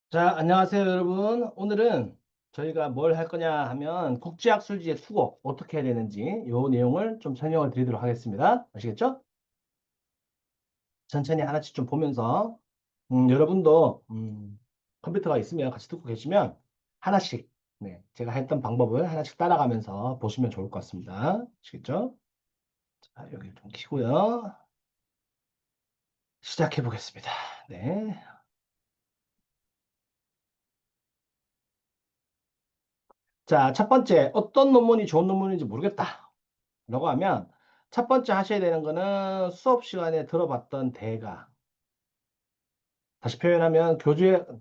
자, 안녕하세요, 여러분. 오늘은 저희가 뭘 할 거냐 하면 국제학술지의 수거 어떻게 해야 되는지 요 내용을 좀 설명을 드리도록 하겠습니다. 아시겠죠? 천천히 하나씩 좀 보면서 여러분도 컴퓨터가 있으면 같이 듣고 계시면 하나씩 네, 제가 했던 방법을 하나씩 따라가면서 보시면 좋을 것 같습니다. 아시겠죠? 자, 여기 좀 키고요. 시작해 보겠습니다. 네. 자, 첫 번째, 어떤 논문이 좋은 논문인지 모르겠다. 라고 하면 첫 번째 하셔야 되는 거는 수업 시간에 들어봤던 대가. 다시 표현하면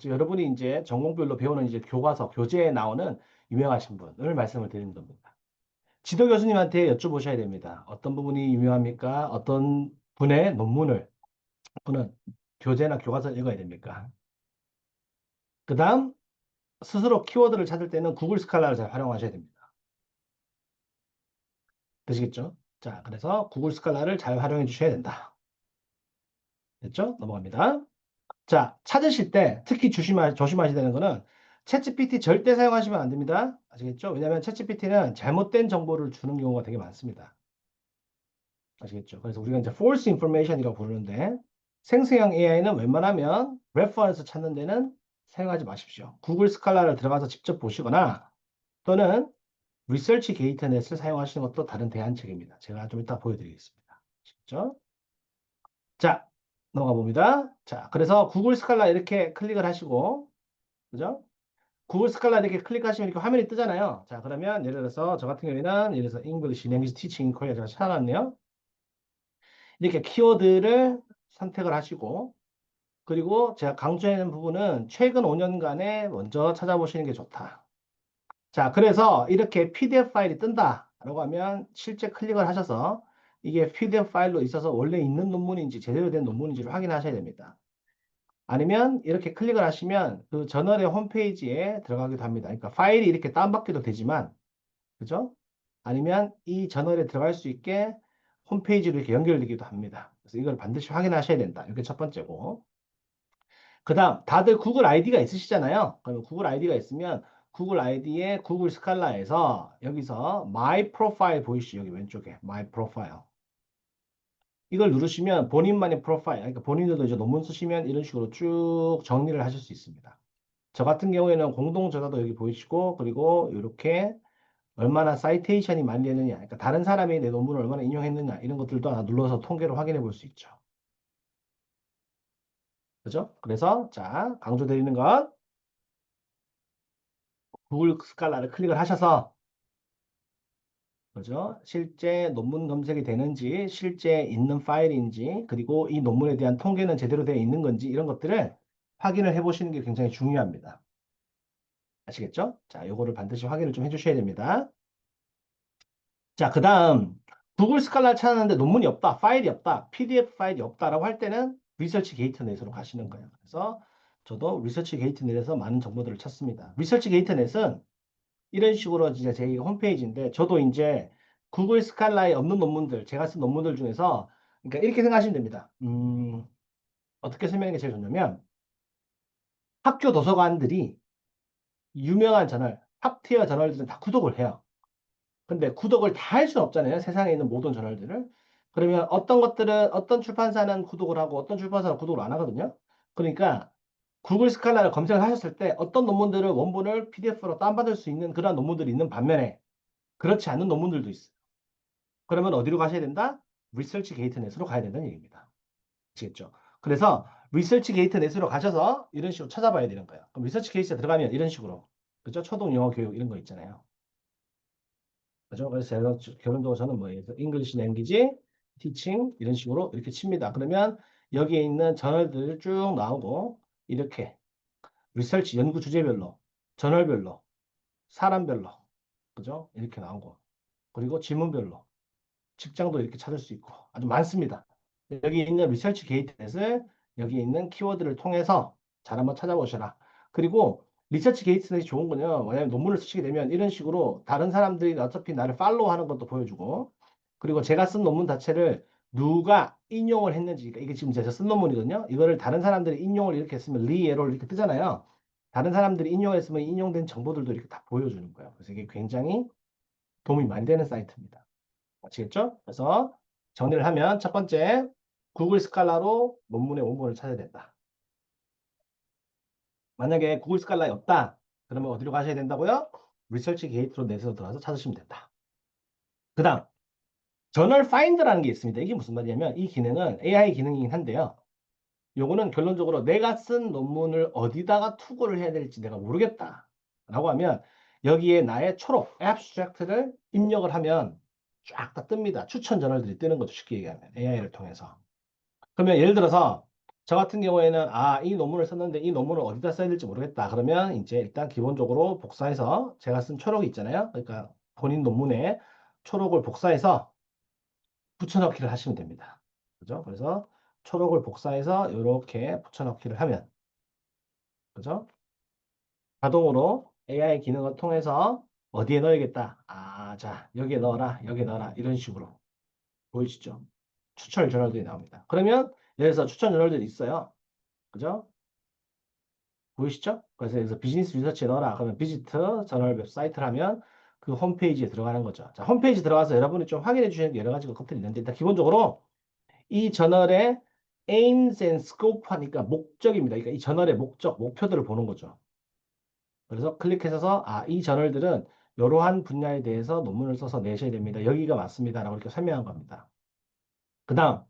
여러분이 이제 전공별로 배우는 이제 교과서, 교재에 나오는 유명하신 분을 말씀을 드리는 겁니다. 지도 교수님한테 여쭤보셔야 됩니다. 어떤 부분이 유명합니까? 어떤 분의 논문을 분은 교재나 교과서를 읽어야 됩니까? 그 다음 스스로 키워드를 찾을 때는 구글 스칼라를 잘 활용하셔야 됩니다. 되시겠죠? 자, 그래서 구글 스칼라를 잘 활용해 주셔야 된다. 됐죠? 넘어갑니다. 자, 찾으실 때 특히 조심하셔야 되는 거는 챗GPT 절대 사용하시면 안 됩니다. 아시겠죠? 왜냐하면 챗GPT는 잘못된 정보를 주는 경우가 되게 많습니다. 아시겠죠? 그래서 우리가 이제 false information이라고 부르는데 생성형 AI는 웬만하면 reference 찾는 데는 사용하지 마십시오. 구글 스칼라를 들어가서 직접 보시거나 또는 리서치 게이트넷을 사용하시는 것도 다른 대안책입니다. 제가 좀 이따 보여드리겠습니다. 아시겠죠? 자, 넘어가 봅니다. 자, 그래서 구글 스칼라 이렇게 클릭을 하시고 그죠? 구글 스칼라 이렇게 클릭하시면 이렇게 화면이 뜨잖아요. 자, 그러면 예를 들어서 저 같은 경우에는 예를 들어서 English, Language Teaching in Korea 제가 찾아놨네요. 이렇게 키워드를 선택을 하시고 그리고 제가 강조하는 부분은 최근 5년간에 먼저 찾아보시는 게 좋다. 자, 그래서 이렇게 PDF 파일이 뜬다라고 하면 실제 클릭을 하셔서 이게 PDF 파일로 있어서 원래 있는 논문인지 제대로 된 논문인지를 확인하셔야 됩니다. 아니면 이렇게 클릭을 하시면 그 저널의 홈페이지에 들어가기도 합니다. 그러니까 파일이 이렇게 다운받기도 되지만, 그죠? 아니면 이 저널에 들어갈 수 있게 홈페이지로 이렇게 연결되기도 합니다. 그래서 이걸 반드시 확인하셔야 된다. 이게 첫 번째고. 그 다음, 다들 구글 아이디가 있으시잖아요. 그러면 구글 아이디가 있으면 구글 아이디에 구글 스칼라에서 여기서 My Profile 보이시죠? 여기 왼쪽에 My Profile. 이걸 누르시면 본인만의 프로파일, 그러니까 본인들도 이제 논문 쓰시면 이런 식으로 쭉 정리를 하실 수 있습니다. 저 같은 경우에는 공동 저자도 여기 보이시고 그리고 이렇게 얼마나 사이테이션이 많이 되느냐 그러니까 다른 사람이 내 논문을 얼마나 인용했느냐 이런 것들도 하나 눌러서 통계로 확인해 볼 수 있죠. 그죠? 그래서 자 강조드리는 건 구글 스칼라를 클릭을 하셔서 그죠? 실제 논문 검색이 되는지 실제 있는 파일인지 그리고 이 논문에 대한 통계는 제대로 되어 있는 건지 이런 것들을 확인을 해 보시는 게 굉장히 중요합니다. 아시겠죠? 자, 요거를 반드시 확인을 좀 해주셔야 됩니다. 자, 그 다음 구글 스칼라를 찾았는데 논문이 없다, 파일이 없다, PDF 파일이 없다라고 할 때는 리서치 게이트넷으로 가시는 거예요. 그래서 저도 리서치 게이트넷에서 많은 정보들을 찾습니다. 리서치 게이트넷은 이런 식으로 진짜 제 홈페이지인데 저도 이제 구글 스칼라에 없는 논문들, 제가 쓴 논문들 중에서 그러니까 이렇게 생각하시면 됩니다. 어떻게 설명하는 게 제일 좋냐면 학교 도서관들이 유명한 저널, 탑티어 저널들은 다 구독을 해요. 근데 구독을 다 할 수는 없잖아요. 세상에 있는 모든 저널들을. 그러면 어떤 것들은 어떤 출판사는 구독을 하고 어떤 출판사는 구독을 안 하거든요. 그러니까 구글 스칼라를 검색을 하셨을 때 어떤 논문들을 원본을 PDF로 다운받을 수 있는 그런 논문들이 있는 반면에 그렇지 않은 논문들도 있어요. 그러면 어디로 가셔야 된다? 리서치 게이트넷으로 가야 된다는 얘기입니다. 아시겠죠? 그래서 리서치 게이트넷으로 가셔서 이런 식으로 찾아봐야 되는 거예요. 그럼 리서치 게이트에 들어가면 이런 식으로 그죠? 초등 영어 교육 이런 거 있잖아요. 그죠? 그래서 제가 결론적으로 저는 뭐 잉글리시 랭귀지 티칭 이런 식으로 이렇게 칩니다. 그러면 여기에 있는 저널들 쭉 나오고 이렇게 리서치 연구 주제별로 저널별로 사람별로 그죠? 이렇게 나오고 그리고 지문별로 직장도 이렇게 찾을 수 있고 아주 많습니다. 여기 있는 리서치 게이트넷을 여기 있는 키워드를 통해서 잘 한번 찾아보셔라. 그리고 리서치 게이트넷이 좋은 거냐? 만약에 논문을 쓰시게 되면 이런 식으로 다른 사람들이 어차피 나를 팔로우하는 것도 보여주고 그리고 제가 쓴 논문 자체를 누가 인용을 했는지 그러니까 이게 지금 제가 쓴 논문이거든요. 이거를 다른 사람들이 인용을 이렇게 했으면 리에러를 이렇게 뜨잖아요. 다른 사람들이 인용했으면 인용된 정보들도 이렇게 다 보여주는 거예요. 그래서 이게 굉장히 도움이 많이 되는 사이트입니다. 아시겠죠? 그래서 정리를 하면 첫 번째, 구글 스칼라로 논문의 원본을 찾아야 된다. 만약에 구글 스칼라에 없다. 그러면 어디로 가셔야 된다고요? 리서치 게이트로 내서 들어가서 찾으시면 된다. 그 다음, 저널 파인더라는 게 있습니다. 이게 무슨 말이냐면 이 기능은 AI 기능이긴 한데요. 요거는 결론적으로 내가 쓴 논문을 어디다가 투고를 해야 될지 내가 모르겠다. 라고 하면 여기에 나의 초록 abstract를 입력을 하면 쫙 다 뜹니다. 추천 저널들이 뜨는 거죠. 쉽게 얘기하면 AI를 통해서. 그러면 예를 들어서 저 같은 경우에는 이 논문을 썼는데 이 논문을 어디다 써야 될지 모르겠다. 그러면 이제 일단 기본적으로 복사해서 제가 쓴 초록이 있잖아요. 그러니까 본인 논문에 초록을 복사해서 붙여넣기를 하시면 됩니다. 그죠? 그래서 초록을 복사해서 이렇게 붙여넣기를 하면 그죠? 자동으로 AI 기능을 통해서 어디에 넣어야겠다. 자, 여기에 넣어라, 여기에 넣어라. 이런 식으로 보이시죠? 추천 저널들이 나옵니다. 그러면 여기서 추천 저널들이 있어요. 그죠? 보이시죠? 그래서 여기서 비즈니스 리서치에 넣어라. 그러면 비지트 저널 웹사이트를 하면 그 홈페이지에 들어가는 거죠. 자, 홈페이지 들어가서 여러분이 좀 확인해 주시는 여러 가지 것들이 있는데 일단 기본적으로 이 저널의 aims and scope 하니까 목적입니다. 그러니까 이 저널의 목적, 목표들을 보는 거죠. 그래서 클릭해서 이 저널들은 이러한 분야에 대해서 논문을 써서 내셔야 됩니다. 여기가 맞습니다. 라고 이렇게 설명한 겁니다. 그 다음,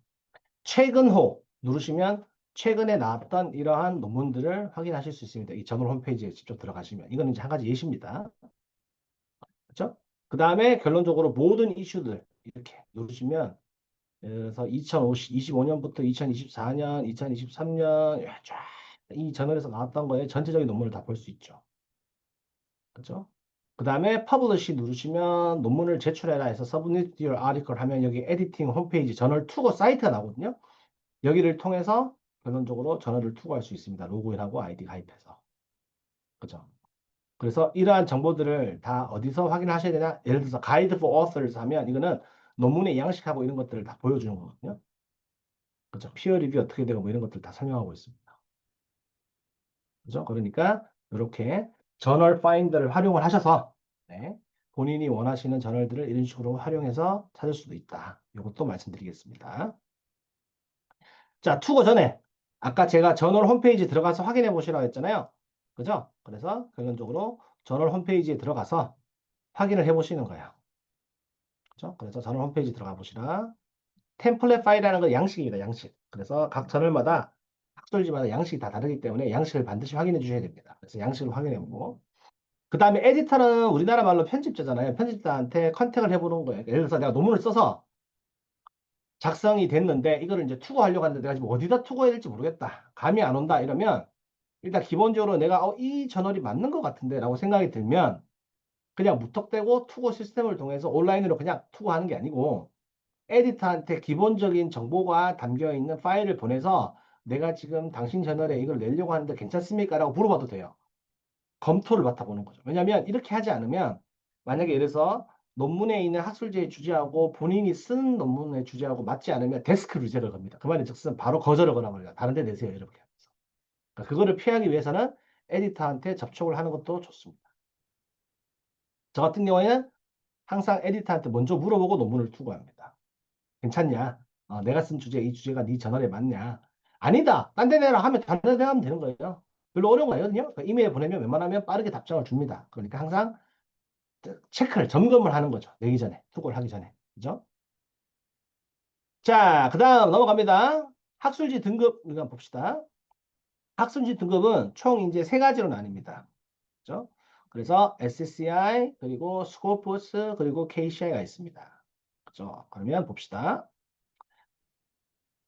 최근호 누르시면 최근에 나왔던 이러한 논문들을 확인하실 수 있습니다. 이 저널 홈페이지에 직접 들어가시면. 이거는 이제 한 가지 예시입니다. 그렇죠? 그 다음에 결론적으로 모든 이슈들 이렇게 누르시면 그래서 2025년부터 2024년, 2023년 쫙이 저널에서 나왔던 거에 전체적인 논문을 다 볼 수 있죠. 그렇죠? 그 다음에 Publish 누르시면 논문을 제출해라 해서 Submit your article 하면 여기 에디팅 홈페이지 저널 투고 사이트가 나오거든요. 여기를 통해서 결론적으로 저널을 투고할 수 있습니다. 로그인하고 아이디 가입해서. 그죠? 그래서 이러한 정보들을 다 어디서 확인하셔야 되나? 예를 들어서 Guide for Authors 하면 이거는 논문의 양식하고 이런 것들을 다 보여주는 거거든요. 그죠? 피어 리뷰 어떻게 되고 뭐 이런 것들 다 설명하고 있습니다. 그죠? 그러니까 이렇게 저널 파인더를 활용을 하셔서 네, 본인이 원하시는 저널들을 이런 식으로 활용해서 찾을 수도 있다. 이것도 말씀드리겠습니다. 자, 투고 전에 아까 제가 저널 홈페이지 들어가서 확인해 보시라고 했잖아요. 그죠? 그래서 결론적으로 저널 홈페이지에 들어가서 확인을 해 보시는 거예요. 그죠? 그래서 저널 홈페이지 들어가 보시라. 템플릿 파일이라는 건 양식입니다. 양식. 그래서 각 저널마다 학술지마다 양식이 다 다르기 때문에 양식을 반드시 확인해 주셔야 됩니다. 그래서 양식을 확인해 보고 그 다음에 에디터는 우리나라 말로 편집자잖아요. 편집자한테 컨택을 해보는 거예요. 예를 들어서 내가 논문을 써서 작성이 됐는데 이거를 이제 투고하려고 하는데 내가 지금 어디다 투고해야 될지 모르겠다. 감이 안 온다 이러면 일단 기본적으로 내가 이 저널이 맞는 것 같은데 라고 생각이 들면 그냥 무턱대고 투고 시스템을 통해서 온라인으로 그냥 투고하는 게 아니고 에디터한테 기본적인 정보가 담겨 있는 파일을 보내서 내가 지금 당신 저널에 이걸 내려고 하는데 괜찮습니까? 라고 물어봐도 돼요. 검토를 맡아보는 거죠. 왜냐하면 이렇게 하지 않으면 만약에 예를 들어서 논문에 있는 학술지의 주제하고 본인이 쓴 논문의 주제하고 맞지 않으면 데스크 리제를 겁니다. 그 말은 즉슨 바로 거절을 거나버려요. 다른 데 내세요. 이렇게 하면서. 그러니까 그거를 피하기 위해서는 에디터한테 접촉을 하는 것도 좋습니다. 저 같은 경우에는 항상 에디터한테 먼저 물어보고 논문을 투고합니다. 괜찮냐? 내가 쓴 주제, 이 주제가 네 저널에 맞냐? 아니다. 딴 데 내라 하면 다른 데 하면 되는 거예요. 별로 어려운 거 아니거든요. 그러니까 이메일 보내면 웬만하면 빠르게 답장을 줍니다. 그러니까 항상 체크를, 점검을 하는 거죠. 내기 전에, 투고를 하기 전에. 그죠? 자, 그 다음 넘어갑니다. 학술지 등급, 우리가 봅시다. 학술지 등급은 총 이제 세 가지로 나뉩니다. 그죠? 그래서 SCI, 그리고 스코포스, 그리고 KCI가 있습니다. 그죠? 그러면 봅시다.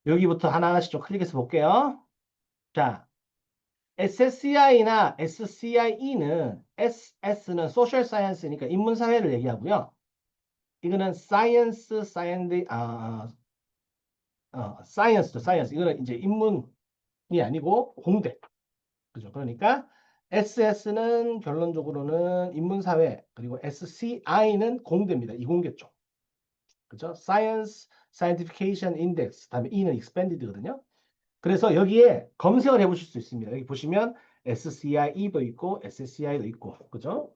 여기부터 하나하나씩 좀 클릭해서 볼게요. 자, SSCI나 SCIE는 SS는 소셜 사이언스니까 인문사회를 얘기하고요. 이거는 사이언스죠, 사이언스. 이거는 이제 인문이 아니고 공대. 그죠? 그러니까 SS는 결론적으로는 인문사회, 그리고 SCI는 공대입니다. 이공계 쪽. 그죠? Science, Scientification Index, 다음에 E는 Expanded거든요. 그래서 여기에 검색을 해보실 수 있습니다. 여기 보시면 SCIE도 있고 SSCI도 있고 그죠?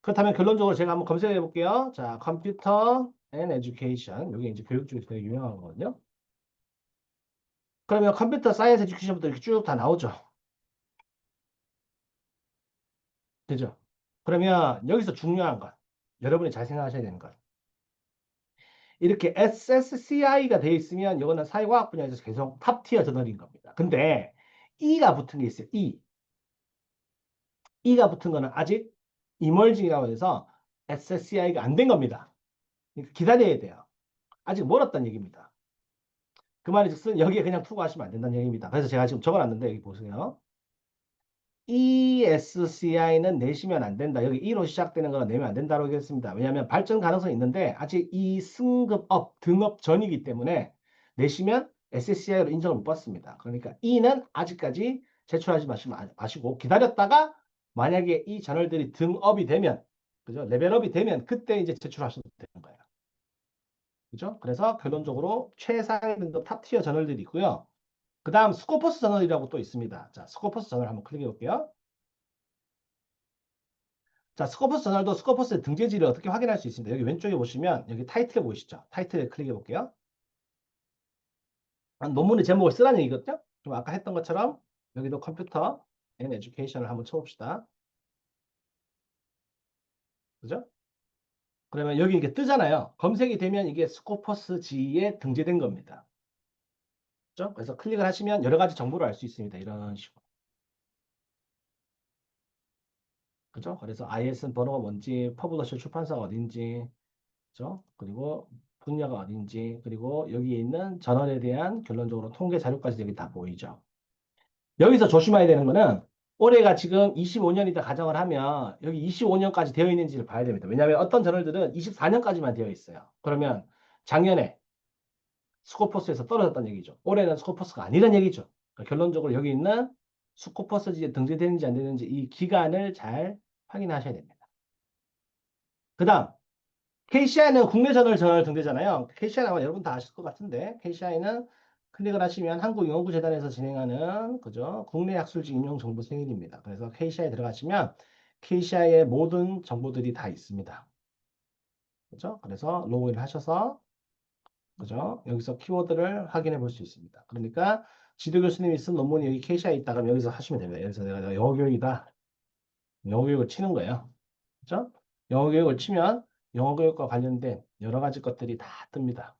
그렇다면 결론적으로 제가 한번 검색해 볼게요. 자, 컴퓨터 앤 에듀케이션. 여기 이제 교육 중에서 되게 유명한 거거든요. 그러면 컴퓨터 사이언스 에듀케이션부터 이렇게 쭉 다 나오죠. 되죠? 그러면 여기서 중요한 건 여러분이 잘 생각하셔야 되는 건 이렇게 SSCI가 되어 있으면 이거는 사회과학 분야에서 계속 탑티어 저널인 겁니다. 근데 E가 붙은 게 있어요. E가 붙은 거는 아직 이멀징이라고 해서 SSCI가 안 된 겁니다. 그러니까 기다려야 돼요. 아직 멀었다는 얘기입니다. 그 말이 즉슨 여기에 그냥 투구하시면 안 된다는 얘기입니다. 그래서 제가 지금 적어놨는데 여기 보세요. ESCI는 내시면 안 된다. 여기 E로 시작되는 거는 내면 안 된다고 하겠습니다. 왜냐하면 발전 가능성이 있는데 아직 이 승급업, 등업 전이기 때문에 내시면 SSCI로 인정을 못 받습니다. 그러니까 E는 아직까지 제출하지 마시고 기다렸다가 만약에 이 저널들이 등업이 되면 그죠? 레벨업이 되면 그때 이제 제출하셔도 되는 거예요. 그죠? 그래서 결론적으로 최상위 등급 탑티어 저널들이 있고요. 그 다음 스코퍼스 저널이라고 또 있습니다. 자, 스코퍼스 저널 한번 클릭해 볼게요. 자, 스코퍼스 저널도 스코퍼스의 등재지를 어떻게 확인할 수 있습니다. 여기 왼쪽에 보시면 여기 타이틀 보이시죠? 타이틀 클릭해 볼게요. 논문의 제목을 쓰라는 얘기거든요. 그럼 아까 했던 것처럼 여기도 컴퓨터 앤 에듀케이션을 한번 쳐봅시다. 그죠? 그러면 여기 이게 뜨잖아요. 검색이 되면 이게 스코퍼스 G에 등재된 겁니다. 그죠? 그래서 클릭을 하시면 여러 가지 정보를 알 수 있습니다. 이런 식으로. 그죠? 그래서 ISN 번호가 뭔지, 퍼블러셔 출판사가 어딘지, 그죠? 그리고 분야가 어딘지, 그리고 여기에 있는 저널에 대한 결론적으로 통계 자료까지 여기 다 보이죠. 여기서 조심해야 되는 거는 올해가 지금 25년이다 가정을 하면 여기 25년까지 되어 있는지를 봐야 됩니다. 왜냐하면 어떤 저널들은 24년까지만 되어 있어요. 그러면 작년에 스코퍼스에서 떨어졌다는 얘기죠. 올해는 스코퍼스가 아니란 얘기죠. 그러니까 결론적으로 여기 있는 스코퍼스지에 등재되는지 안 되는지 이 기간을 잘 확인하셔야 됩니다. 그 다음 KCI는 국내 저널 등재잖아요. KCI는 아마 여러분 다 아실 것 같은데 KCI는 클릭을 하시면 한국영어구재단에서 진행하는 그죠? 국내 학술지 인용 정보 생일입니다. 그래서 KCI 들어가시면 KCI의 모든 정보들이 다 있습니다. 그죠? 그래서 로그인 하셔서 그죠? 여기서 키워드를 확인해 볼 수 있습니다. 그러니까 지도 교수님이 쓴 논문이 여기 KCI에 있다 그러면 여기서 하시면 됩니다. 그래서 내가 영어 교육이다. 영어 교육을 치는 거예요. 그죠? 영어 교육을 치면 영어 교육과 관련된 여러 가지 것들이 다 뜹니다.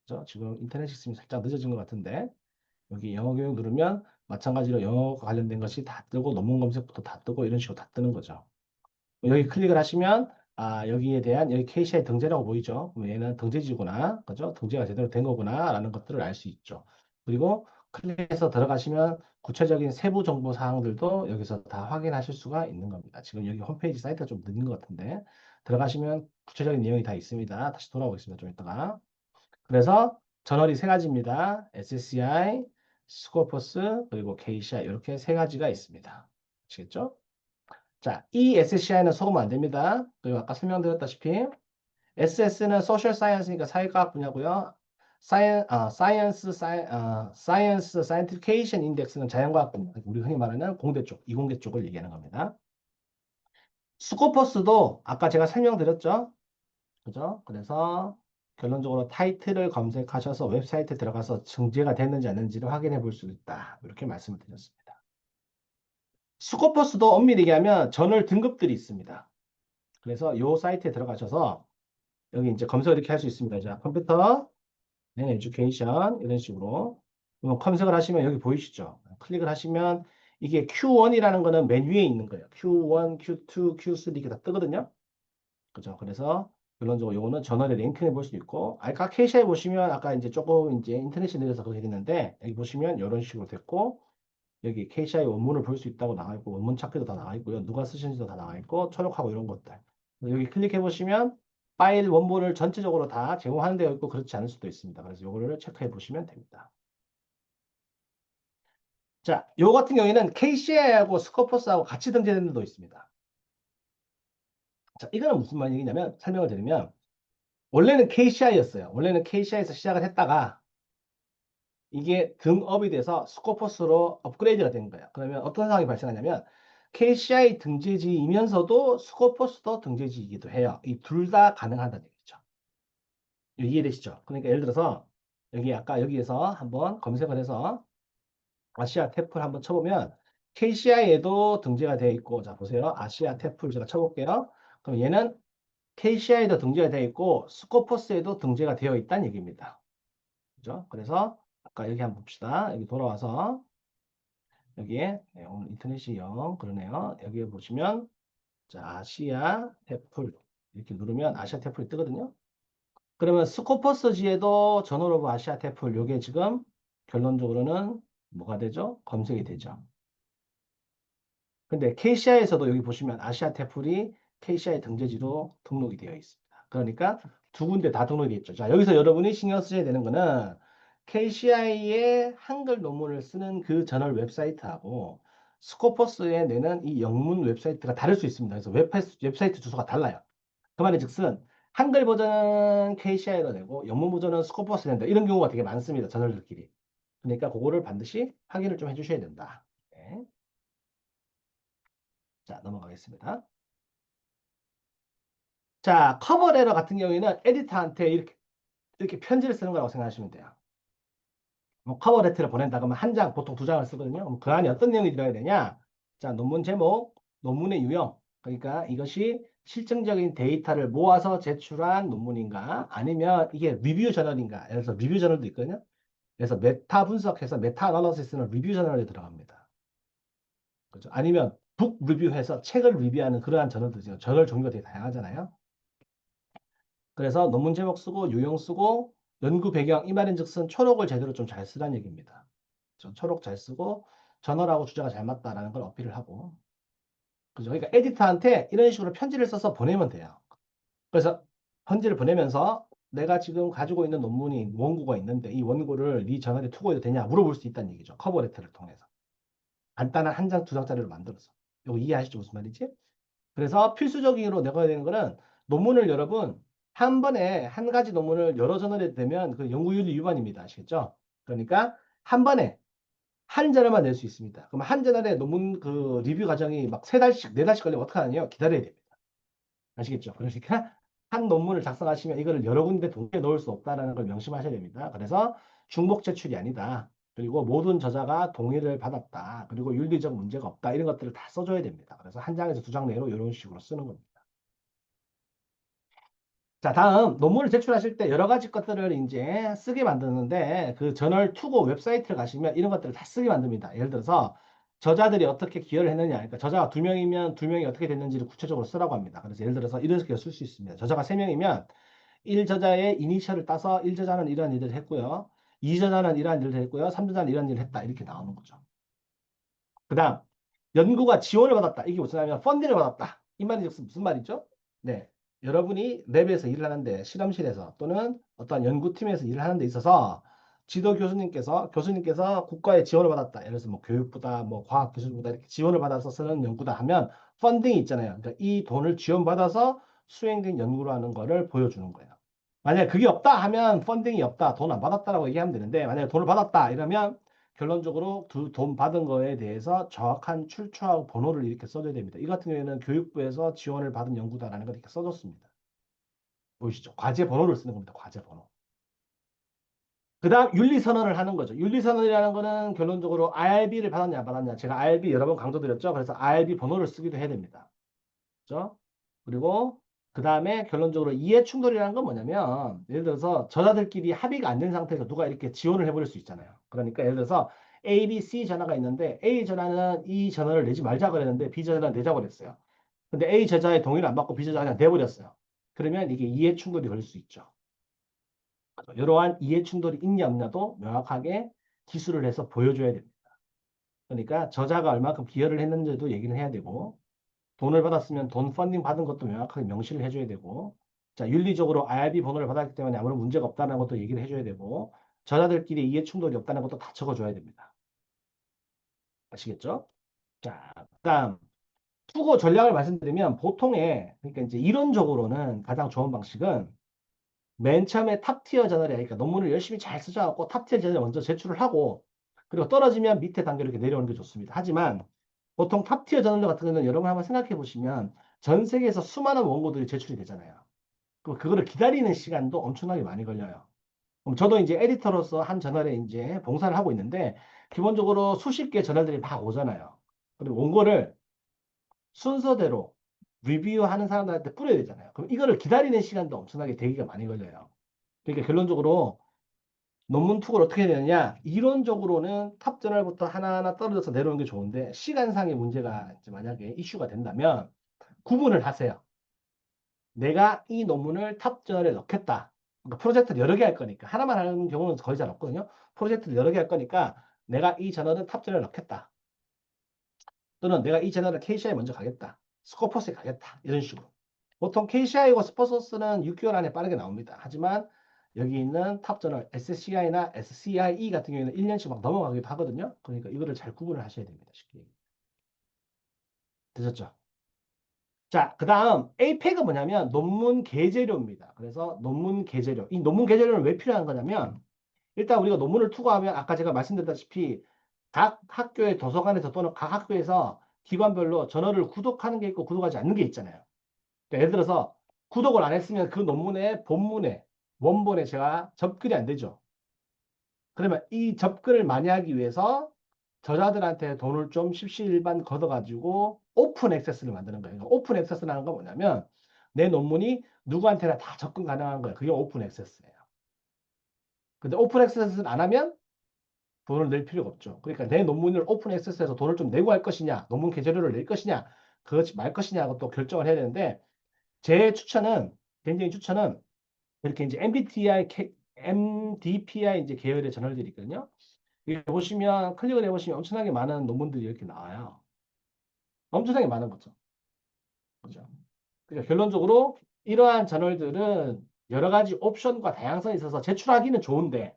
그죠? 지금 인터넷 시스템이 살짝 늦어진 것 같은데 여기 영어 교육 누르면 마찬가지로 영어과 관련된 것이 다 뜨고 논문 검색부터 다 뜨고 이런 식으로 다 뜨는 거죠. 여기 클릭을 하시면 여기에 대한 여기 KCI 등재라고 보이죠? 그럼 얘는 등재지구나. 그죠? 등재가 제대로 된 거구나 라는 것들을 알 수 있죠. 그리고 클릭해서 들어가시면 구체적인 세부 정보 사항들도 여기서 다 확인하실 수가 있는 겁니다. 지금 여기 홈페이지 사이트가 좀 느린 것 같은데 들어가시면 구체적인 내용이 다 있습니다. 다시 돌아오겠습니다. 좀 이따가. 그래서 저널이 세 가지입니다. SSCI, 스코퍼스, 그리고 KCI 이렇게 세 가지가 있습니다. 아시겠죠? 자, 이 SCI는 속으면 안 됩니다. 그리고 아까 설명드렸다시피 SS는 소셜 사이언스니까 사회과학 분야고요. 사이언스 사이언티피케이션 인덱스는 자연과학 분야. 우리 흔히 말하는 공대 쪽, 이공계 쪽을 얘기하는 겁니다. 스코퍼스도 아까 제가 설명드렸죠. 그죠? 그래서 결론적으로 타이틀을 검색하셔서 웹사이트에 들어가서 증재가 됐는지 안 됐는지를 확인해 볼 수 있다. 이렇게 말씀을 드렸습니다. 스코퍼스도 엄밀히 얘기하면 저널 등급들이 있습니다. 그래서 이 사이트에 들어가셔서 여기 이제 검색을 이렇게 할 수 있습니다. 자, 컴퓨터, 에듀케이션 이런 식으로 검색을 하시면 여기 보이시죠? 클릭을 하시면 이게 Q1이라는 거는 맨 위에 있는 거예요. Q1, Q2, Q3 이렇게 다 뜨거든요. 그죠? 그래서 결론적으로 요거는 전원에 링크해 볼 수 있고, 아까 캐시에 보시면 아까 이제 조금 이제 인터넷이 느려서 그렇게 됐는데, 여기 보시면 이런 식으로 됐고, 여기 KCI 원문을 볼 수 있다고 나와 있고, 원문 찾기도 다 나와 있고요. 누가 쓰신지도 다 나와 있고, 초록하고 이런 것들. 여기 클릭해 보시면 파일 원본을 전체적으로 다 제공하는 데가 있고, 그렇지 않을 수도 있습니다. 그래서 요거를 체크해 보시면 됩니다. 자, 요 같은 경우에는 KCI하고 스코퍼스하고 같이 등재되는 데도 있습니다. 자, 이거는 무슨 말이냐면, 설명을 드리면, 원래는 KCI였어요. 원래는 KCI에서 시작을 했다가 이게 등업이 돼서 스코포스로 업그레이드가 된 거예요. 그러면 어떤 상황이 발생하냐면 KCI 등재지이면서도 스코포스도 등재지이기도 해요. 이 둘 다 가능하다는 얘기죠. 이해되시죠? 그러니까 예를 들어서 여기 아까 여기에서 한번 검색을 해서 아시아 태풀 한번 쳐보면 KCI에도 등재가 되어 있고, 자 보세요. 아시아 태풀 제가 쳐볼게요. 그럼 얘는 KCI에도 등재가 되어 있고 스코포스에도 등재가 되어 있다는 얘기입니다. 그죠? 그래서 아까 여기 한번 봅시다. 여기 돌아와서 여기에 네, 오늘 인터넷이 영 그러네요. 여기에 보시면 자 아시아 태풀 이렇게 누르면 아시아 태풀이 뜨거든요. 그러면 스코퍼스지에도 전월 오브 아시아 태풀 요게 지금 결론적으로는 뭐가 되죠? 검색이 되죠. 근데 KCI에서도 여기 보시면 아시아 태풀이 KCI 등재지로 등록이 되어 있습니다. 그러니까 두 군데 다 등록이 되어 있죠. 자, 여기서 여러분이 신경 쓰셔야 되는 거는 KCI의 한글 논문을 쓰는 그 저널 웹사이트하고 스코퍼스에 내는 이 영문 웹사이트가 다를 수 있습니다. 그래서 웹사이트 주소가 달라요. 그 말은 즉슨 한글 버전은 KCI로 내고 영문 버전은 스코퍼스에 낸다. 이런 경우가 되게 많습니다. 저널들끼리. 그러니까 그거를 반드시 확인을 좀 해주셔야 된다. 네. 자, 넘어가겠습니다. 자, 커버 레터 같은 경우에는 에디터한테 이렇게 편지를 쓰는 거라고 생각하시면 돼요. 뭐 커버 레터를 보낸다 그러면 한 장, 보통 두 장을 쓰거든요. 그럼 그 안에 어떤 내용이 들어야 되냐? 자, 논문 제목, 논문의 유형. 그러니까 이것이 실증적인 데이터를 모아서 제출한 논문인가? 아니면 이게 리뷰 저널인가? 예를 들어서 리뷰 저널도 있거든요. 그래서 메타 분석해서 메타 아나리시스는 리뷰 저널에 들어갑니다. 그죠? 아니면 북 리뷰해서 책을 리뷰하는 그러한 저널도 있어요. 저널 종류가 되게 다양하잖아요. 그래서 논문 제목 쓰고 유형 쓰고 연구 배경 이 말인즉슨 초록을 제대로 좀 잘 쓰라는 얘기입니다. 초록 잘 쓰고 저널하고 주제가 잘 맞다라는 걸 어필을 하고 그죠? 그러니까 에디터한테 이런 식으로 편지를 써서 보내면 돼요. 그래서 편지를 보내면서 내가 지금 가지고 있는 논문이 원고가 있는데 이 원고를 네 저널에 투고해도 되냐 물어볼 수 있다는 얘기죠. 커버 레터를 통해서. 간단한 한 장, 두 장짜리로 만들어서. 이거 이해하시죠? 무슨 말이지? 그래서 필수적으로 내가 되는 거는 논문을 여러분 한 번에 한 가지 논문을 여러 저널에 되면 그 연구윤리 위반입니다. 아시겠죠? 그러니까 한 번에 한 저널만 낼 수 있습니다. 그럼 한 저널에 논문 그 리뷰 과정이 막 세 달씩, 네 달씩 걸리면 어떡하느냐? 기다려야 됩니다. 아시겠죠? 그러니까 한 논문을 작성하시면 이거를 여러 군데 동시에 넣을 수 없다는 걸 명심하셔야 됩니다. 그래서 중복 제출이 아니다. 그리고 모든 저자가 동의를 받았다. 그리고 윤리적 문제가 없다. 이런 것들을 다 써줘야 됩니다. 그래서 한 장에서 두 장 내로 이런 식으로 쓰는 겁니다. 자, 다음 논문을 제출하실 때 여러 가지 것들을 이제 쓰게 만드는데 그 저널 투고 웹사이트를 가시면 이런 것들을 다 쓰게 만듭니다. 예를 들어서 저자들이 어떻게 기여를 했느냐. 그러니까 저자가 두 명이면 두 명이 어떻게 됐는지를 구체적으로 쓰라고 합니다. 그래서 예를 들어서 이렇게 쓸 수 있습니다. 저자가 세 명이면 1저자의 이니셜을 따서 1저자는 이러한 일을 했고요. 2저자는 이러한 일을 했고요. 3저자는 이러한 일을 했다. 이렇게 나오는 거죠. 그 다음 연구가 지원을 받았다. 이게 무슨 말이냐면 펀딩을 받았다. 이 말이 무슨 말이죠? 네. 여러분이 랩에서 일을 하는데 실험실에서 또는 어떤 연구팀에서 일을 하는 데 있어서 지도 교수님께서 국가의 지원을 받았다. 예를 들어서 뭐 교육부다, 뭐 과학기술부다 이렇게 지원을 받아서 쓰는 연구다 하면 펀딩이 있잖아요. 그러니까 이 돈을 지원받아서 수행된 연구라는 거를 보여주는 거예요. 만약에 그게 없다 하면 펀딩이 없다, 돈 안 받았다라고 얘기하면 되는데 만약에 돈을 받았다 이러면 결론적으로 돈 받은 거에 대해서 정확한 출처하고 번호를 이렇게 써줘야 됩니다. 이 같은 경우에는 교육부에서 지원을 받은 연구다라는 걸 이렇게 써줬습니다. 보이시죠? 과제 번호를 쓰는 겁니다. 과제 번호. 그 다음 윤리선언을 하는 거죠. 윤리선언이라는 거는 결론적으로 IRB를 받았냐 안 받았냐. 제가 IRB 여러 번 강조드렸죠. 그래서 IRB 번호를 쓰기도 해야 됩니다. 그죠? 그리고 그 다음에 결론적으로 이해 충돌이라는 건 뭐냐면 예를 들어서 저자들끼리 합의가 안 된 상태에서 누가 이렇게 지원을 해버릴 수 있잖아요. 그러니까 예를 들어서 A, B, C 전화가 있는데 A 전화는 이 전화를 내지 말자 그랬는데 B 전화는 내자고 그랬어요. 근데 A 저자의 동의를 안 받고 B 저자가 그냥 내버렸어요. 그러면 이게 이해 충돌이 걸릴 수 있죠. 이러한 이해 충돌이 있냐 없냐도 명확하게 기술을 해서 보여줘야 됩니다. 그러니까 저자가 얼마큼 기여를 했는지도 얘기를 해야 되고 돈을 받았으면 돈 펀딩 받은 것도 명확하게 명시를 해줘야 되고, 자, 윤리적으로 IRB 번호를 받았기 때문에 아무런 문제가 없다는 것도 얘기를 해줘야 되고, 저자들끼리 이해 충돌이 없다는 것도 다 적어줘야 됩니다. 아시겠죠? 자, 그다음 투고 전략을 말씀드리면 보통의 그러니까 이제 이론적으로는 가장 좋은 방식은 맨 처음에 탑티어 저널에 그러니까 논문을 열심히 잘 쓰셔갖고 탑티어 저널에 먼저 제출을 하고 그리고 떨어지면 밑에 단계로 이렇게 내려오는 게 좋습니다. 하지만 보통 탑티어 저널 같은 경우는 여러분 한번 생각해 보시면 전 세계에서 수많은 원고들이 제출이 되잖아요. 그거를 기다리는 시간도 엄청나게 많이 걸려요. 그럼 저도 이제 에디터로서 한 저널에 이제 봉사를 하고 있는데 기본적으로 수십 개 저널들이 막 오잖아요. 그리고 원고를 순서대로 리뷰하는 사람들한테 뿌려야 되잖아요. 그럼 이거를 기다리는 시간도 엄청나게 대기가 많이 걸려요. 그러니까 결론적으로 논문 투구를 어떻게 해야 되느냐? 이론적으로는 탑 저널부터 하나하나 떨어져서 내려오는 게 좋은데 시간상의 문제가 이제 만약에 이슈가 된다면 구분을 하세요. 내가 이 논문을 탑 저널에 넣겠다. 그러니까 프로젝트를 여러 개 할 거니까 하나만 하는 경우는 거의 잘 없거든요. 프로젝트를 여러 개 할 거니까 내가 이 저널은 탑 저널에 넣겠다. 또는 내가 이 저널을 KCI 먼저 가겠다. 스코퍼스에 가겠다. 이런 식으로. 보통 KCI고 스포서스는 6개월 안에 빠르게 나옵니다. 하지만 여기 있는 탑 저널 SCI나 SCIE 같은 경우에는 1년씩 막 넘어가기도 하거든요. 그러니까 이거를 잘 구분을 하셔야 됩니다. 쉽게. 되셨죠? 자, 그 다음 APEC은 뭐냐면 논문 계재료입니다. 그래서 논문 계재료. 이 논문 계재료는 왜 필요한 거냐면 일단 우리가 논문을 투고하면 아까 제가 말씀드렸다시피 각 학교의 도서관에서 또는 각 학교에서 기관별로 저널을 구독하는 게 있고 구독하지 않는 게 있잖아요. 그러니까 예를 들어서 구독을 안 했으면 그 논문의 본문에 원본에 제가 접근이 안 되죠. 그러면 이 접근을 많이 하기 위해서 저자들한테 돈을 좀 십시일반 걷어가지고 오픈 액세스를 만드는 거예요. 그러니까 오픈 액세스라는 건 뭐냐면 내 논문이 누구한테나 다 접근 가능한 거예요. 그게 오픈 액세스예요. 근데 오픈 액세스를 안 하면 돈을 낼 필요가 없죠. 그러니까 내 논문을 오픈 액세스에서 돈을 좀 내고 할 것이냐, 논문 계좌료를 낼 것이냐, 그렇지 말 것이냐고 또 결정을 해야 되는데 제 추천은 개인적인 추천은 이렇게 이제 MDPI 이제 계열의 저널들이 있거든요. 이게 보시면 클릭을 해보시면 엄청나게 많은 논문들이 이렇게 나와요. 엄청나게 많은 거죠. 그죠? 그러니까 결론적으로 이러한 저널들은 여러 가지 옵션과 다양성이 있어서 제출하기는 좋은데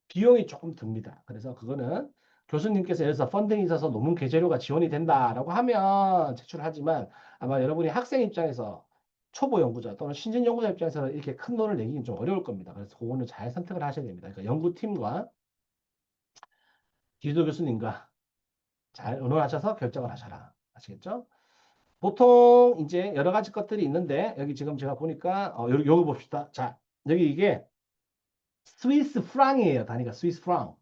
비용이 조금 듭니다. 그래서 그거는 교수님께서 예를 들어서 펀딩이 있어서 논문 계재료가 지원이 된다라고 하면 제출하지만 아마 여러분이 학생 입장에서 초보 연구자 또는 신진 연구자 입장에서는 이렇게 큰 돈을 내기는 좀 어려울 겁니다. 그래서 그거는 잘 선택을 하셔야 됩니다. 그러니까 연구팀과 기조 교수님과 잘 의논하셔서 결정을 하셔라. 아시겠죠? 보통 이제 여러 가지 것들이 있는데 여기 지금 제가 보니까 여기 봅시다. 자, 여기 이게 스위스 프랑이에요. 단위가 스위스 프랑.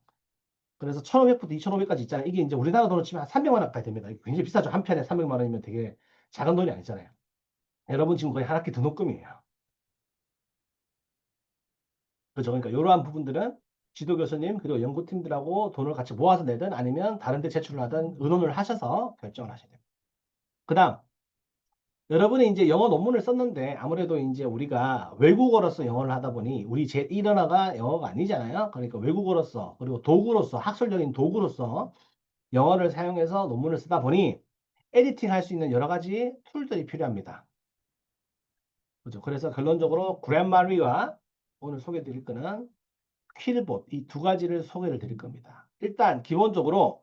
그래서 1,500부터 2,500까지 있잖아요. 이게 이제 우리나라 돈으로 치면 한 300만 원까지 됩니다. 굉장히 비싸죠. 한 편에 300만 원이면 되게 작은 돈이 아니잖아요. 여러분 지금 거의 한 학기 등록금이에요. 그죠? 그러니까 이러한 부분들은 지도 교수님 그리고 연구팀들하고 돈을 같이 모아서 내든 아니면 다른 데 제출을 하든 의논을 하셔서 결정을 하셔야 됩니다. 그 다음 여러분이 이제 영어 논문을 썼는데 아무래도 이제 우리가 외국어로서 영어를 하다 보니 우리 제1언어가 영어가 아니잖아요. 그러니까 외국어로서 그리고 도구로서 학술적인 도구로서 영어를 사용해서 논문을 쓰다 보니 에디팅 할 수 있는 여러 가지 툴들이 필요합니다. 그죠? 그래서 결론적으로 그랜마리와 오늘 소개해 드릴 거는 퀼봇 이 두 가지를 소개를 드릴 겁니다. 일단 기본적으로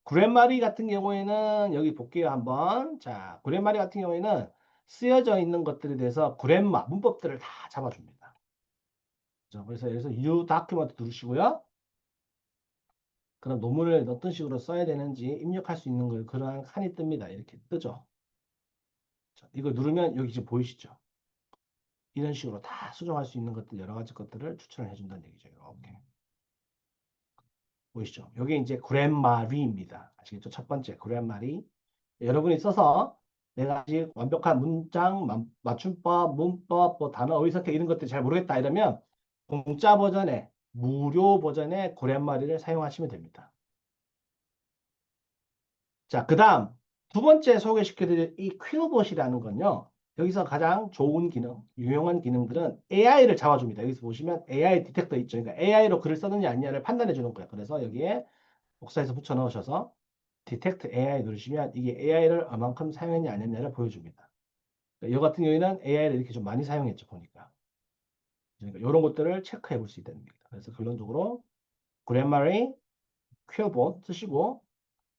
그랜마리 같은 경우에는 여기 볼게요 한번. 자, 그랜마리 같은 경우에는 쓰여져 있는 것들에 대해서 그랜마 문법들을 다 잡아줍니다. 그죠? 그래서 여기서 U 다큐먼트 누르시고요. 그럼 논문을 어떤 식으로 써야 되는지 입력할 수 있는 걸 그러한 칸이 뜹니다. 이렇게 뜨죠. 자, 이거 누르면 여기 지금 보이시죠? 이런 식으로 다 수정할 수 있는 것들 여러 가지 것들을 추천을 해준다는 얘기죠. 이렇게 보이시죠? 이게 이제 그랜마리입니다. 아시겠죠? 첫 번째 그랜마리. 여러분이 써서 내가 아직 완벽한 문장, 맞춤법, 문법, 뭐 단어, 의석해 이런 것들 잘 모르겠다 이러면 공짜 버전에 무료 버전의 그랜마리를 사용하시면 됩니다. 자, 그 다음 두 번째 소개시켜드릴 이 퀼봇이라는 건요. 여기서 가장 좋은 기능, 유용한 기능들은 AI를 잡아줍니다. 여기서 보시면 AI 디텍터 있죠. 그러니까 AI로 글을 썼느냐 아니냐를 판단해 주는 거예요. 그래서 여기에 복사해서 붙여 넣으셔서 디텍트 AI 누르시면 이게 AI를 얼만큼 사용했냐 안 했냐를 보여줍니다. 그러니까 이 같은 경우에는 AI를 이렇게 좀 많이 사용했죠. 보니까. 그러니까 이런 것들을 체크해 볼 수 있다는 겁니다. 그래서 결론적으로 그래머리 퀘어본 쓰시고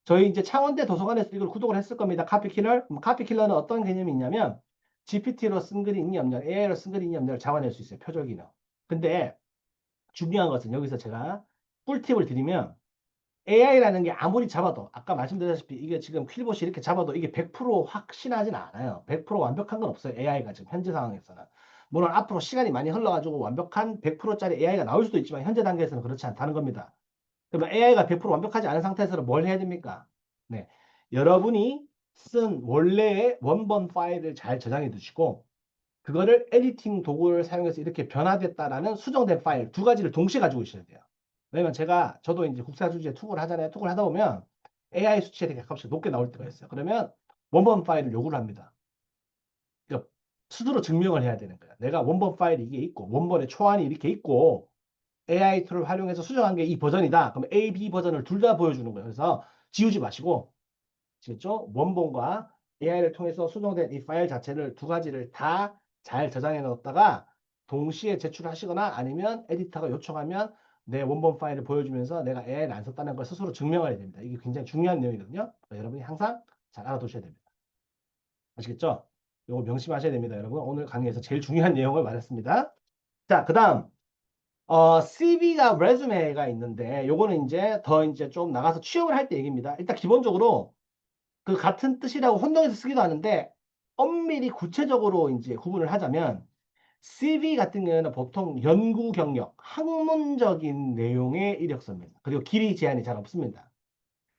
저희 이제 창원대 도서관에서 이걸 구독을 했을 겁니다. 카피킬러. 카피킬러는 어떤 개념이 있냐면 GPT로 쓴 글이 있니 없냐, AI로 쓴 글이 있니 없냐를 잡아낼 수 있어요. 표절 기능. 근데 중요한 것은 여기서 제가 꿀팁을 드리면 AI라는 게 아무리 잡아도 아까 말씀드렸다시피 이게 지금 퀼봇이 이렇게 잡아도 이게 100% 확신하진 않아요. 100% 완벽한 건 없어요. AI가 지금 현재 상황에서는. 물론 앞으로 시간이 많이 흘러가지고 완벽한 100%짜리 AI가 나올 수도 있지만 현재 단계에서는 그렇지 않다는 겁니다. 그러면 AI가 100% 완벽하지 않은 상태에서는 뭘 해야 됩니까? 네. 여러분이 쓴 원래의 원본 파일을 잘 저장해 두시고 그거를 에디팅 도구를 사용해서 이렇게 변화됐다라는 수정된 파일 두 가지를 동시에 가지고 있어야 돼요. 왜냐면 저도 이제 국사주지에 투구를 하잖아요. 투구를 하다 보면 AI 수치가 되게 가끔씩 높게 나올 때가 있어요. 그러면 원본 파일을 요구를 합니다. 그러니까 스스로 증명을 해야 되는 거야. 내가 원본 파일이 이게 있고 원본의 초안이 이렇게 있고 AI 툴을 활용해서 수정한 게 이 버전이다. 그럼 A, B 버전을 둘 다 보여주는 거예요. 그래서 지우지 마시고, 아시겠죠? 원본과 AI를 통해서 수정된 이 파일 자체를 두 가지를 다 잘 저장해 넣었다가 동시에 제출하시거나 아니면 에디터가 요청하면 내 원본 파일을 보여주면서 내가 AI를 안 썼다는 걸 스스로 증명해야 됩니다. 이게 굉장히 중요한 내용이거든요. 여러분이 항상 잘 알아두셔야 됩니다. 아시겠죠? 이거 명심하셔야 됩니다. 여러분 오늘 강의에서 제일 중요한 내용을 말했습니다. 자, 그 다음 CV가 레주메가 있는데 요거는 이제 좀 나가서 취업을 할 때 얘기입니다. 일단 기본적으로 그 같은 뜻이라고 혼동해서 쓰기도 하는데 엄밀히 구체적으로 이제 구분을 하자면 CV 같은 경우에는 보통 연구 경력, 학문적인 내용의 이력서입니다. 그리고 길이 제한이 잘 없습니다.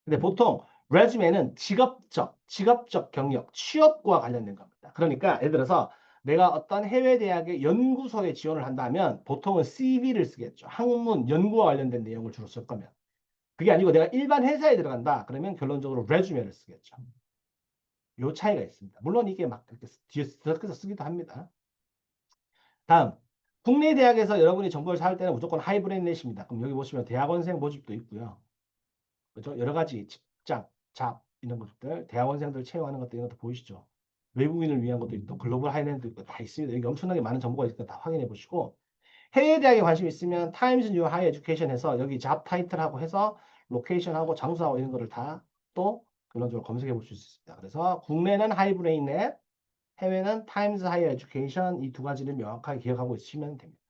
근데 보통 레주메는 직업적 경력, 취업과 관련된 겁니다. 그러니까 예를 들어서 내가 어떤 해외 대학의 연구소에 지원을 한다면 보통은 CV를 쓰겠죠. 학문, 연구와 관련된 내용을 주로 쓸 거면. 그게 아니고 내가 일반 회사에 들어간다. 그러면 결론적으로 레주메를 쓰겠죠. 요 차이가 있습니다. 물론 이게 막 그렇게 뒤에 섞여서 쓰기도 합니다. 다음, 국내 대학에서 여러분이 정보를 찾을 때는 무조건 하이브레인 넷입니다. 그럼 여기 보시면 대학원생 모집도 있고요. 그죠? 여러 가지 직장, 잡 이런 것들, 대학원생들 채용하는 것들 이런 것도 보이시죠? 외국인을 위한 것도 있고 글로벌 하이랜드 있고 다 있습니다. 여기 엄청나게 많은 정보가 있으니까 다 확인해 보시고 해외 대학에 관심 있으면 타임즈 뉴 하이 에듀케이션에서 여기 잡 타이틀하고 해서 로케이션하고 장소하고 이런 거를 다 또 결론적으로 검색해 볼 수 있습니다. 그래서 국내는 하이브레인넷, 해외는 타임즈 하이 에듀케이션 이 두 가지를 명확하게 기억하고 있으시면 됩니다.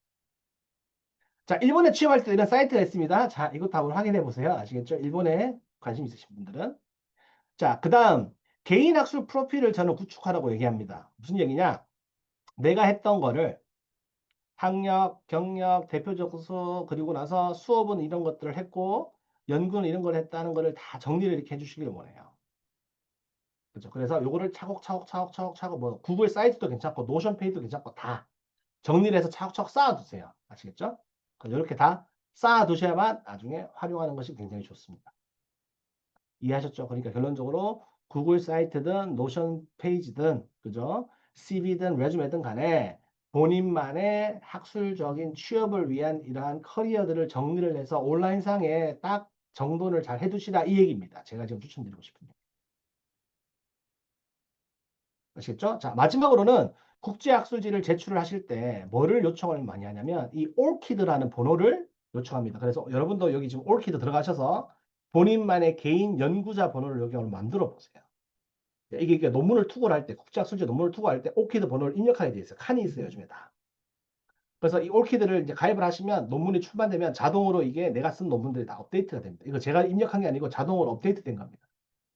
자, 일본에 취업할 때 이런 사이트가 있습니다. 자, 이것도 한번 확인해 보세요. 아시겠죠? 일본에 관심 있으신 분들은. 자, 그 다음 개인 학술 프로필을 저는 구축하라고 얘기합니다. 무슨 얘기냐? 내가 했던 거를 학력, 경력, 대표적서 그리고 나서 수업은 이런 것들을 했고 연구는 이런 걸 했다는 거를 다 정리를 이렇게 해주시길 원해요. 그렇죠? 그래서 요거를 차곡차곡 뭐 구글 사이트도 괜찮고 노션 페이지도 괜찮고 다 정리를 해서 차곡차곡 쌓아두세요. 아시겠죠? 이렇게 다 쌓아두셔야만 나중에 활용하는 것이 굉장히 좋습니다. 이해하셨죠? 그러니까 결론적으로 구글 사이트든 노션 페이지든 그죠? CV든 레주메든 간에 본인만의 학술적인 취업을 위한 이러한 커리어들을 정리를 해서 온라인상에 딱 정돈을 잘 해두시라 이 얘기입니다. 제가 지금 추천드리고 싶은 게. 아시겠죠? 자, 마지막으로는 국제학술지를 제출을 하실 때 뭐를 요청을 많이 하냐면 이 올키드라는 번호를 요청합니다. 그래서 여러분도 여기 지금 올키드 들어가셔서 본인만의 개인 연구자 번호를 여기 오늘 만들어 보세요. 이게 논문을 투고를 할 때, 국제학술지 논문을 투고할 때 올키드 번호를 입력하게 돼 있어요. 칸이 있어요, 요즘에 다. 그래서 이 올키드를 이제 가입을 하시면 논문이 출판되면 자동으로 이게 내가 쓴 논문들이 다 업데이트가 됩니다. 이거 제가 입력한 게 아니고 자동으로 업데이트 된 겁니다.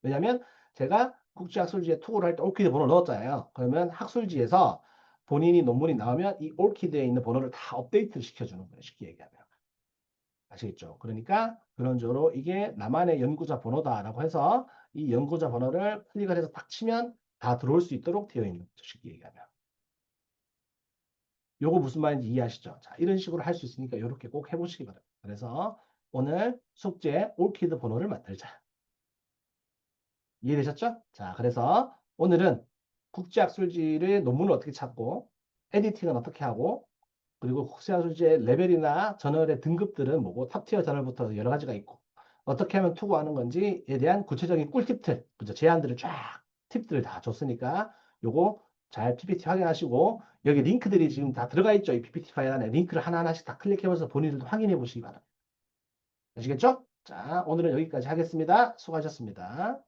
왜냐하면 제가 국제학술지에 투고를 할 때 올키드 번호를 넣었잖아요. 그러면 학술지에서 본인이 논문이 나오면 이 올키드에 있는 번호를 다 업데이트 시켜주는 거예요. 쉽게 얘기하면. 아시겠죠? 그러니까 그런 식으로 이게 나만의 연구자 번호다라고 해서 이 연구자 번호를 클릭을 해서 딱 치면 다 들어올 수 있도록 되어 있는 거죠. 쉽게 얘기하면. 요거 무슨 말인지 이해하시죠? 자, 이런 식으로 할 수 있으니까 이렇게 꼭 해보시기 바랍니다. 그래서 오늘 숙제 올키드 번호를 만들자. 이해되셨죠? 자, 그래서 오늘은 국제학술지를 논문을 어떻게 찾고 에디팅은 어떻게 하고 그리고 국제학술지의 레벨이나 저널의 등급들은 뭐고 탑티어 저널부터 여러 가지가 있고 어떻게 하면 투고하는 건지에 대한 구체적인 꿀팁들, 그죠? 제안들을 쫙 팁들을 다 줬으니까 요거 잘 PPT 확인하시고 여기 링크들이 지금 다 들어가 있죠. 이 PPT 파일 안에 링크를 하나하나씩 다 클릭해서 본인들도 확인해 보시기 바랍니다. 아시겠죠? 자, 오늘은 여기까지 하겠습니다. 수고하셨습니다.